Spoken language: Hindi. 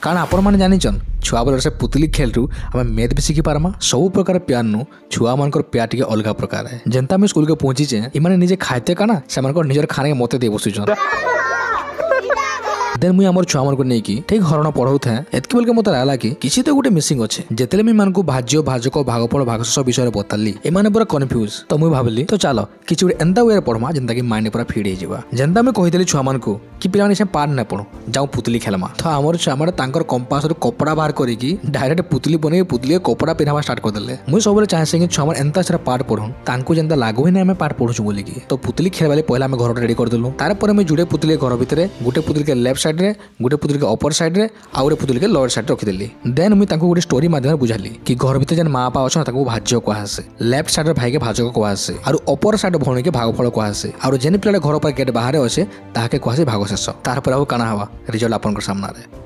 कारण आपण मैंने जानिछन छुआ बेल से पुतली खेल रु आम मैथ भी शिखि पारमा सब प्रकार प्यार नु छुआ मान प्यार टे अलग प्रकार है जनता में स्कूल के पहुंची इमाने निजे खाते काना से निजर खाने के मते दे बसुछन देन मुई हमर छुआ मन को नहीं की ठीक हरण पढ़ाऊ था एतकी बोल के मत लागला कि किसी तो गोटे मिसिंग अच्छे जेतेले मैं मान को भाज्य भाजक भागफल भागश विषय बताली एमाने पूरा कन्फ्यूज तो मुई भाबली तो चलो किसी गोटे एंता वे पढ़मा जेंता कि माइंड पूरा फिट हो जेंता मैं कहीदेली छुआ मान को कि पिला से पार ना पढ़ो जाऊँ पुतली खेलमा तो आमर छुआ मैंने तांकर कंपास कपड़ा बाहर करके डायरेक्ट पुतली बन पुतली कपड़ा पिन्हवा स्टार्ट करदे मुझे सब चाहे कि छुआ मैंने एंता सारा पाठ पढ़न तांको जेंता लागू ही ना आम पाठ पढ़ुछु बोलिकी तो पुतली खेलवाले पहले आम घर रेडी करदेलु तार मैं जुड़े पुतली घर भितर गोटे पुतली के लेफ्ट साइड रे गोटे पुतली के अपर साइड रे आ गोटे पुतली के लोअर साइड रखिदेली देन मुझे गोटे स्टोरी माध्यम बुझाली कि घर भितर जेन माँ बापा अच्छा भाज्य कहुसे लेफ्ट साइड भाई के भाजक कहुसे और अपर साइड भौणी के भागफल कहुसे और जेन पिला घर पर गेट बाहर अच्छे ताके कहुसे भाग शेष तार पर काना हवा रिजल्ट आपन सामने।